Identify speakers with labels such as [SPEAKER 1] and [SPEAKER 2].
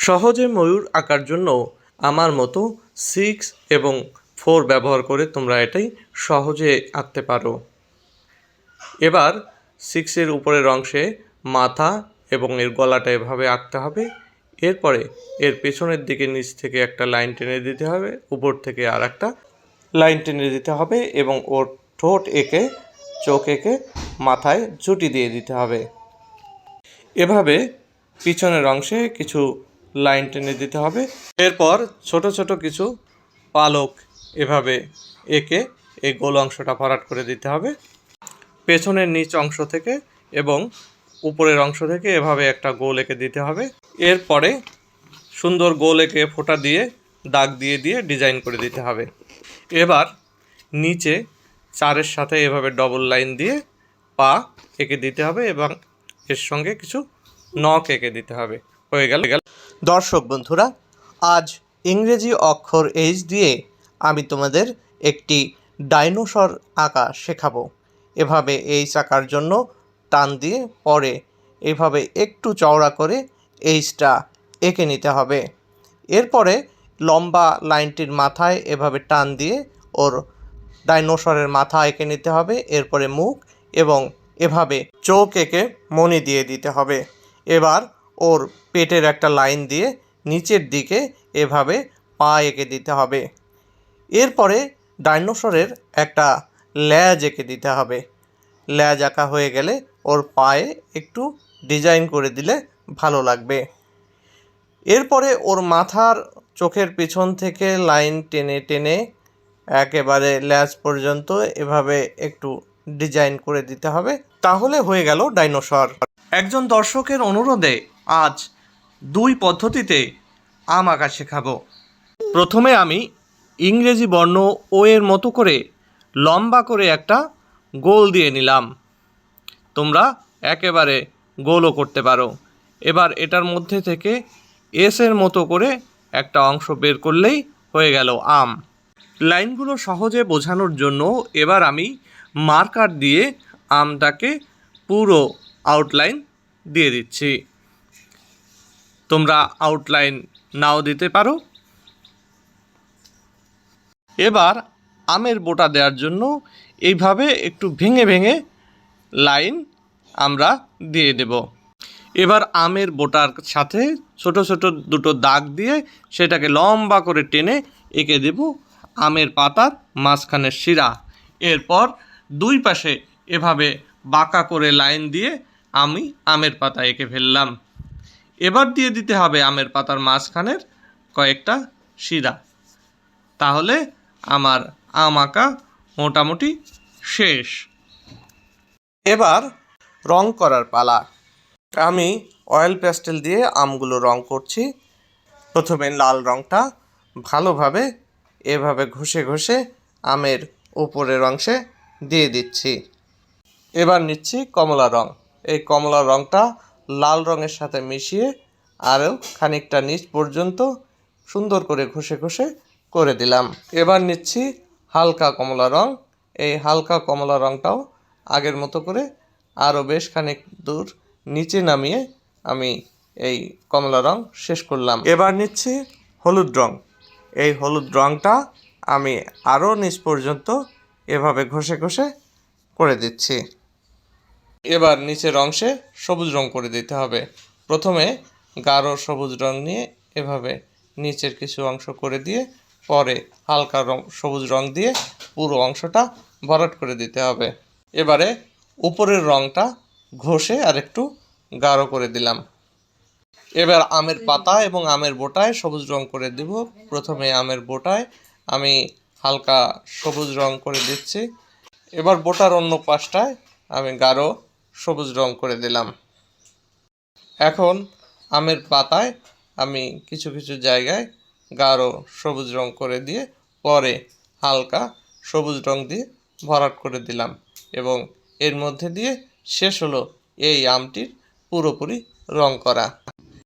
[SPEAKER 1] সহজে ময়ূর আঁকার জন্য আমার মতো 6 এবং 4 ব্যবহার করে তোমরা এটাই সহজে আঁকতে পারো। এবার 6-এর উপরের অংশে মাথা এবং এর গলাটা এভাবে আঁকতে হবে। এরপরে এর পেছনের দিকে নিচ থেকে একটা লাইন টেনে দিতে হবে, উপর থেকে আর একটা লাইন টেনে দিতে হবে এবং ওর ঠোঁট এঁকে চোখ এঁকে মাথায় ঝুঁটি দিয়ে দিতে হবে। এভাবে পিছনের অংশে কিছু লাইন টেনে দিতে হবে। এরপর ছোট ছোট কিছু পালক এভাবে এঁকে এই গোল অংশটা ভরাট করে দিতে হবে। পেছনের নিচ অংশ থেকে এবং উপরের অংশ থেকে এভাবে একটা গোল এঁকে দিতে হবে। এরপরে সুন্দর গোল এঁকে ফোঁটা দিয়ে দাগ দিয়ে দিয়ে ডিজাইন করে দিতে হবে। এবার নিচে 4-এর সাথে এভাবে ডবল লাইন দিয়ে পা এঁকে দিতে হবে এবং এর সঙ্গে কিছু নখ এঁকে দিতে হবে। হয়ে গেল। দর্শক বন্ধুরা, আজ ইংরেজি অক্ষর এইচ দিয়ে আমি তোমাদের একটি ডাইনোসর আঁকা শেখাবো। এভাবে এইচ আঁকার জন্য টান দিয়ে পরে এভাবে একটু চওড়া করে এইচটা এঁকে নিতে হবে। এরপরে লম্বা লাইনটির মাথায় এভাবে টান দিয়ে ওর ডাইনোসরের মাথা এঁকে নিতে হবে। এরপরে মুখ এবং এভাবে চোখ এঁকে মণি দিয়ে দিতে হবে। এবার ওর পেটের একটা লাইন দিয়ে নিচের দিকে এভাবে পা এঁকে দিতে হবে। এরপরে ডাইনোসরের একটা ল্যাজ এঁকে দিতে হবে। ল্যাজ আঁকা হয়ে গেলে ওর পায়ে একটু ডিজাইন করে দিলে ভালো লাগবে। এরপরে ওর মাথার চোখের পিছন থেকে লাইন টেনে টেনে একেবারে ল্যাজ পর্যন্ত এভাবে একটু ডিজাইন করে দিতে হবে। তাহলে হয়ে গেল ডাইনোসর। একজন দর্শকের অনুরোধে আজ 2 পদ্ধতিতে আম আঁকা শেখাবো। প্রথমে আমি ইংরেজি বর্ণ ও এর মতো করে লম্বা করে একটা গোল দিয়ে নিলাম। তোমরা একেবারে গোলও করতে পারো। এবার এটার মধ্যে থেকে এসের মতো করে একটা অংশ বের করলেই হয়ে গেল আম। লাইনগুলো সহজে বোঝানোর জন্য এবার আমি মার্কার দিয়ে আমটাকে পুরো আউটলাইন দিয়ে দিচ্ছি। তোমরা আউটলাইন নাও দিতে পারো। এবার আমের বোটা দেওয়ার জন্য এইভাবে একটু ভেঙে ভেঙে লাইন আমরা দিয়ে দেব। এবার আমের বোটার সাথে ছোট ছোট দুটো দাগ দিয়ে সেটাকে লম্বা করে টেনে এঁকে দেব আমের পাতার মাঝখানের শিরা। এরপর 2 পাশে এভাবে বাঁকা করে লাইন দিয়ে আমি আমের পাতা এঁকে ফেললাম। এবার দিয়ে দিতে হবে আমের পাতার মাঝখানের কয়েকটা শিরা। তাহলে আমার আম আঁকা মোটামুটি শেষ। এবার রং করার পালা। আমি অয়েল প্যাস্টেল দিয়ে আমগুলো রং করছি। প্রথমে লাল রংটা ভালোভাবে এভাবে ঘষে ঘষে আমের উপরের অংশে দিয়ে দিচ্ছি। এবার নিচ্ছি কমলা রং। এই কমলা রংটা লাল রঙের সাথে মিশিয়ে আরও খানিকটা নিচ পর্যন্ত সুন্দর করে ঘষে ঘষে করে দিলাম। এবার নিচ্ছি হালকা কমলা রং। এই হালকা কমলা রংটাও আগের মতো করে আরও বেশ খানিক দূর নিচে নামিয়ে আমি এই কমলা রং শেষ করলাম। এবার নিচ্ছি হলুদ রং। এই হলুদ রংটা আমি আরও নিচ পর্যন্ত এভাবে ঘষে ঘষে করে দিচ্ছি। এবার নিচের অংশে সবুজ রং করে দিতে হবে। প্রথমে গাঢ় সবুজ রং নিয়ে এভাবে নিচের কিছু অংশ করে দিয়ে পরে হালকা রং সবুজ রং দিয়ে পুরো অংশটা ভরাট করে দিতে হবে। এবারে উপরের রংটা ঘষে আর একটু গাঢ় করে দিলাম। এবার আমের পাতা এবং আমের বোটায় সবুজ রং করে দেব। প্রথমে আমের বোটায় আমি হালকা সবুজ রং করে দিচ্ছি। এবার বোটার অন্য পাশটায় আমি গাঢ় সবুজ রং করে দিলাম। এখন আমের পাতায় আমি কিছু কিছু জায়গায় গাঢ় সবুজ রং করে দিয়ে পরে হালকা সবুজ রং দিয়ে ভরাট করে দিলাম এবং এর মধ্যে দিয়ে শেষ হলো এই আমটির পুরোপুরি রং করা।